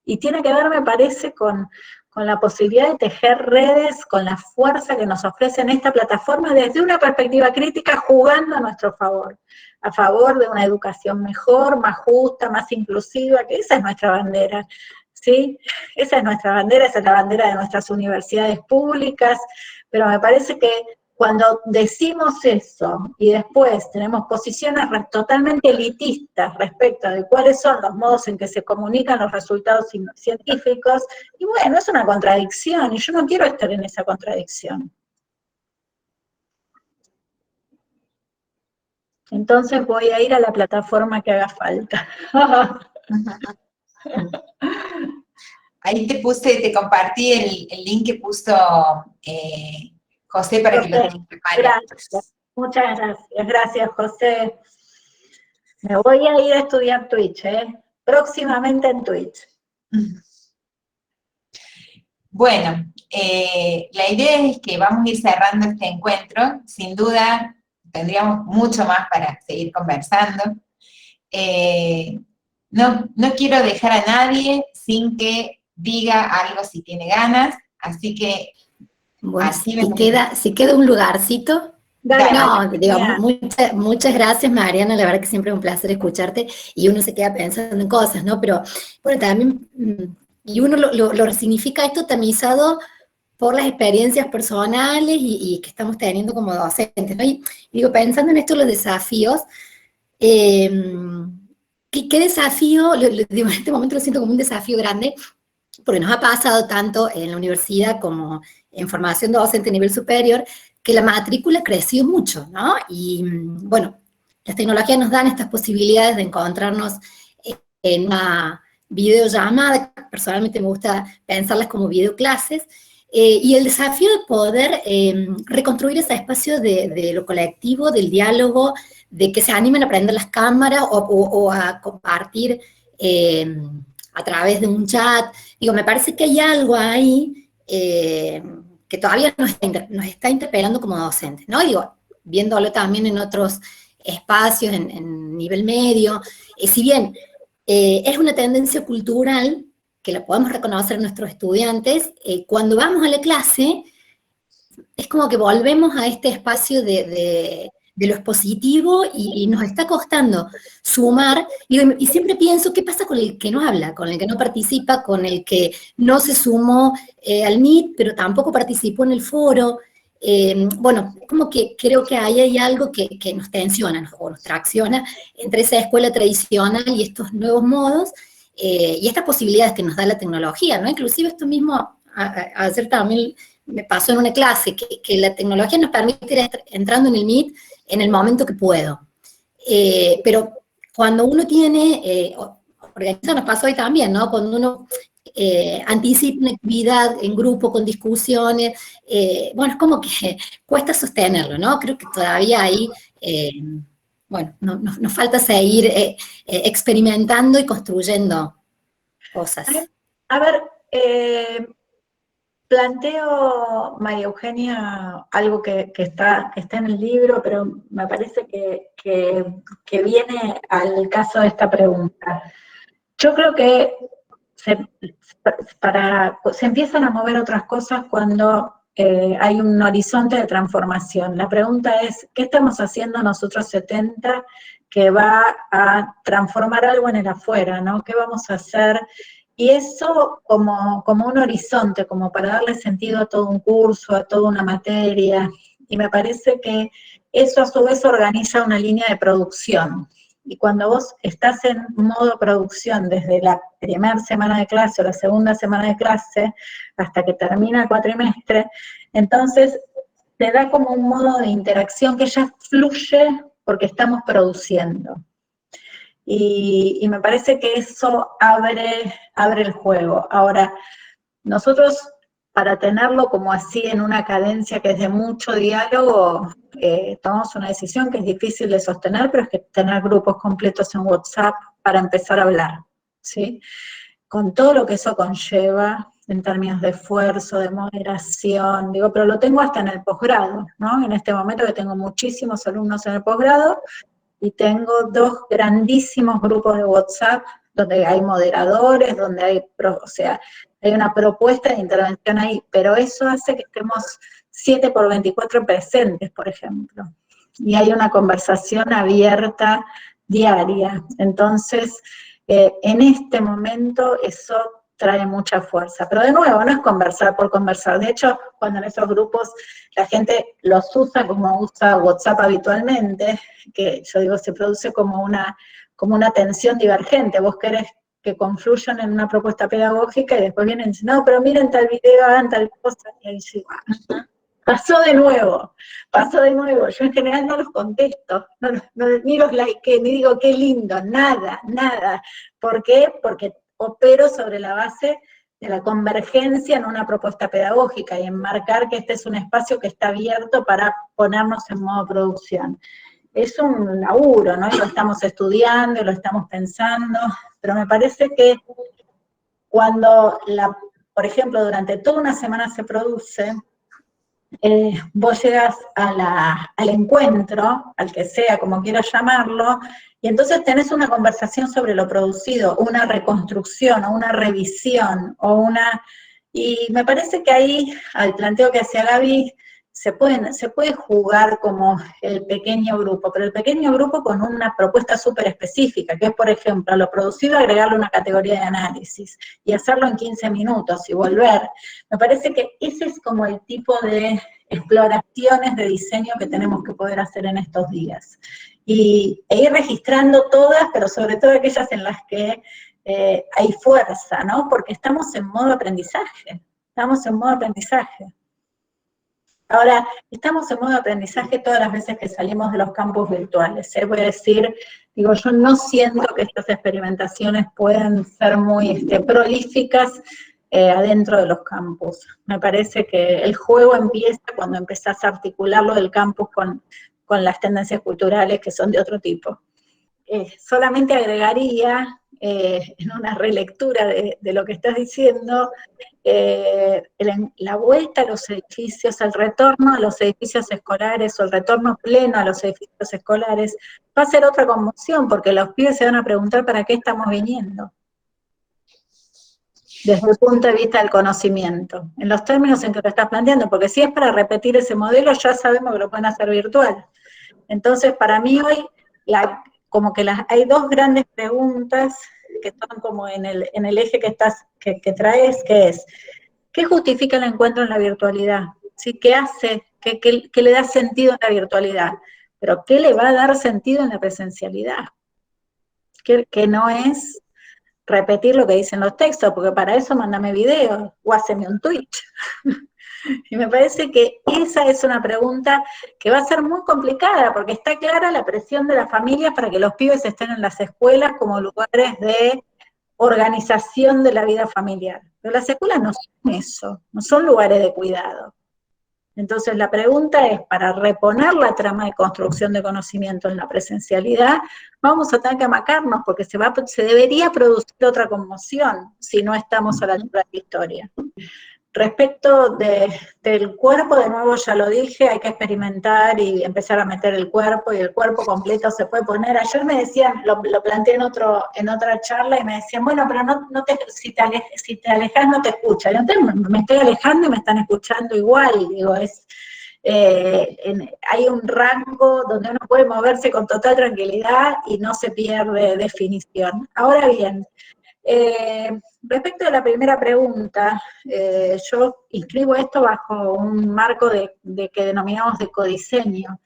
Y tiene que ver, me parece, con la posibilidad de tejer redes, con la fuerza que nos ofrecen esta plataforma desde una perspectiva crítica, jugando a nuestro favor, a favor de una educación mejor, más justa, más inclusiva, que esa es nuestra bandera, ¿sí? Esa es nuestra bandera, esa es la bandera de nuestras universidades públicas, pero me parece que cuando decimos eso y después tenemos posiciones totalmente elitistas respecto de cuáles son los modos en que se comunican los resultados científicos, y bueno, es una contradicción, y yo no quiero estar en esa contradicción. Entonces voy a ir a la plataforma que haga falta. Ahí te compartí el link que puso José para que lo tengas preparado. Gracias, muchas gracias. Gracias, José. Me voy a ir a estudiar Twitch, próximamente en Twitch. Bueno, la idea es que vamos a ir cerrando este encuentro. Sin duda, tendríamos mucho más para seguir conversando. No quiero dejar a nadie sin que diga algo si tiene ganas, así que... Bueno, si queda un lugarcito. Dale. No, digo, muchas gracias, Mariana, la verdad que siempre es un placer escucharte, y uno se queda pensando en cosas, ¿no? Pero, bueno, también, y uno lo resignifica esto tamizado por las experiencias personales y que estamos teniendo como docentes, ¿no? Y digo, pensando en esto, los desafíos, ¿qué desafío? Digo, en este momento lo siento como un desafío grande, porque nos ha pasado tanto en la universidad como en formación docente a nivel superior, que la matrícula creció mucho, ¿no? Y bueno, las tecnologías nos dan estas posibilidades de encontrarnos en una videollamada, personalmente me gusta pensarlas como videoclases, y el desafío de poder reconstruir ese espacio de lo colectivo, del diálogo, de que se animen a prender las cámaras o a compartir a través de un chat. Digo, me parece que hay algo ahí que todavía nos está interpelando como docentes, ¿no? Digo, viéndolo también en otros espacios, en nivel medio, si bien es una tendencia cultural que la podemos reconocer en nuestros estudiantes, cuando vamos a la clase, es como que volvemos a este espacio de lo expositivo y nos está costando sumar, y siempre pienso, ¿qué pasa con el que no habla, con el que no participa, con el que no se sumó al Meet, pero tampoco participó en el foro? Bueno, como que creo que ahí hay algo que nos tensiona o nos tracciona entre esa escuela tradicional y estos nuevos modos, y estas posibilidades que nos da la tecnología, ¿no? Inclusive esto mismo, ayer también me pasó en una clase, que la tecnología nos permite ir entrando en el Meet en el momento que puedo. Pero cuando uno tiene, organizado, nos pasó hoy también, ¿no? Cuando uno anticipa una actividad en grupo, con discusiones, bueno, es como que cuesta sostenerlo, ¿no? Creo que todavía ahí, bueno, nos falta seguir experimentando y construyendo cosas. A ver, planteo, María Eugenia, algo que está en el libro, pero me parece que viene al caso de esta pregunta. Yo creo que se empiezan a mover otras cosas cuando hay un horizonte de transformación. La pregunta es, ¿qué estamos haciendo nosotros 70 que va a transformar algo en el afuera, ¿no? ¿Qué vamos a hacer? Y eso como un horizonte, como para darle sentido a todo un curso, a toda una materia, y me parece que eso a su vez organiza una línea de producción. Y cuando vos estás en modo producción desde la primera semana de clase o la segunda semana de clase hasta que termina el cuatrimestre, entonces te da como un modo de interacción que ya fluye porque estamos produciendo. Y me parece que eso abre el juego. Ahora, nosotros, para tenerlo como así en una cadencia que es de mucho diálogo, tomamos una decisión que es difícil de sostener, pero es que tener grupos completos en WhatsApp para empezar a hablar, ¿sí? Con todo lo que eso conlleva en términos de esfuerzo, de moderación, digo, pero lo tengo hasta en el posgrado, ¿no? En este momento que tengo muchísimos alumnos en el posgrado, y tengo 2 grandísimos grupos de WhatsApp donde hay moderadores, donde hay, o sea, hay una propuesta de intervención ahí, pero eso hace que estemos 7x24 presentes, por ejemplo, y hay una conversación abierta diaria. Entonces, en este momento eso trae mucha fuerza. Pero de nuevo, no es conversar por conversar. De hecho, cuando en esos grupos la gente los usa como usa WhatsApp habitualmente, que yo digo, se produce como una tensión divergente. Vos querés que confluyan en una propuesta pedagógica y después vienen y dicen, no, pero miren tal video, hagan tal cosa, y ahí digo, pasó de nuevo. Yo en general no los contesto, ni los likeo, ni digo qué lindo, nada. ¿Por qué? Porque opero sobre la base de la convergencia en una propuesta pedagógica y enmarcar que este es un espacio que está abierto para ponernos en modo producción. Es un laburo, ¿no? Y lo estamos estudiando, lo estamos pensando, pero me parece que cuando, por ejemplo, durante toda una semana se produce, vos llegas al encuentro, al que sea, como quieras llamarlo, y entonces tenés una conversación sobre lo producido, una reconstrucción, o una revisión, y me parece que ahí, al planteo que hacía Gaby, se puede jugar como el pequeño grupo, pero el pequeño grupo con una propuesta súper específica, que es, por ejemplo, a lo producido agregarle una categoría de análisis, y hacerlo en 15 minutos, y volver. Me parece que ese es como el tipo de exploraciones de diseño que tenemos que poder hacer en estos días. E ir registrando todas, pero sobre todo aquellas en las que hay fuerza, ¿no? Porque estamos en modo aprendizaje, Ahora, estamos en modo aprendizaje todas las veces que salimos de los campus virtuales. Voy a decir, digo, yo no siento que estas experimentaciones puedan ser muy prolíficas adentro de los campus. Me parece que el juego empieza cuando empezás a articularlo del campus con las tendencias culturales que son de otro tipo. Solamente agregaría, en una relectura de lo que estás diciendo, la vuelta a los edificios, el retorno a los edificios escolares, o el retorno pleno a los edificios escolares, va a ser otra conmoción, porque los pibes se van a preguntar para qué estamos viniendo, desde el punto de vista del conocimiento, en los términos en que lo estás planteando, porque si es para repetir ese modelo, ya sabemos que lo pueden hacer virtual. Entonces, para mí hoy, hay dos grandes preguntas que están como en el eje que traes, que es, ¿qué justifica el encuentro en la virtualidad? ¿Sí? ¿Qué hace? ¿Qué le da sentido a la virtualidad? Pero ¿qué le va a dar sentido en la presencialidad? Que no es repetir lo que dicen los textos, porque para eso mándame videos, o haceme un Twitch. Y me parece que esa es una pregunta que va a ser muy complicada, porque está clara la presión de las familias para que los pibes estén en las escuelas como lugares de organización de la vida familiar. Pero las escuelas no son eso, no son lugares de cuidado. Entonces la pregunta es, para reponer la trama de construcción de conocimiento en la presencialidad, vamos a tener que amacarnos, porque se debería producir otra conmoción si no estamos a la altura de la historia. Respecto del cuerpo, de nuevo ya lo dije, hay que experimentar y empezar a meter el cuerpo, y el cuerpo completo se puede poner. Ayer me decían, lo planteé en otra charla, y me decían, bueno, pero si te alejas no te escuchan. Entonces me estoy alejando y me están escuchando igual, digo, hay un rango donde uno puede moverse con total tranquilidad y no se pierde definición. Ahora bien, respecto a la primera pregunta, yo inscribo esto bajo un marco de que denominamos de codiseño.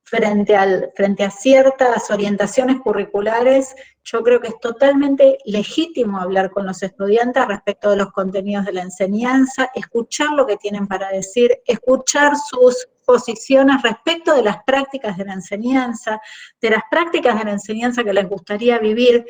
Frente a ciertas orientaciones curriculares, yo creo que es totalmente legítimo hablar con los estudiantes respecto de los contenidos de la enseñanza, escuchar lo que tienen para decir, escuchar sus posiciones respecto de las prácticas de la enseñanza, que les gustaría vivir,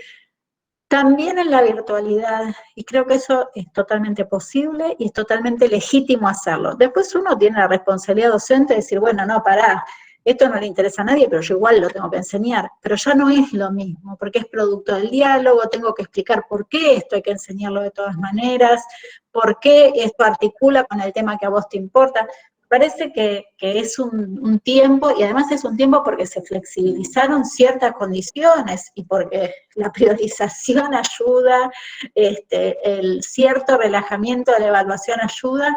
también en la virtualidad, y creo que eso es totalmente posible y es totalmente legítimo hacerlo. Después uno tiene la responsabilidad docente de decir, bueno, no, pará, esto no le interesa a nadie, pero yo igual lo tengo que enseñar. Pero ya no es lo mismo, porque es producto del diálogo, tengo que explicar por qué esto hay que enseñarlo de todas maneras, por qué esto articula con el tema que a vos te importa. Parece que es un tiempo, y además es un tiempo porque se flexibilizaron ciertas condiciones, y porque la priorización ayuda, el cierto relajamiento de la evaluación ayuda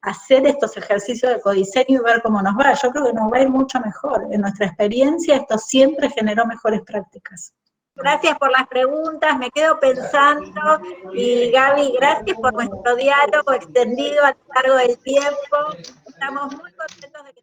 a hacer estos ejercicios de codiseño y ver cómo nos va. Yo creo que nos va a ir mucho mejor. En nuestra experiencia esto siempre generó mejores prácticas. Gracias por las preguntas, me quedo pensando, y Gaby, gracias por nuestro diálogo extendido a lo largo del tiempo. Estamos muy contentos de que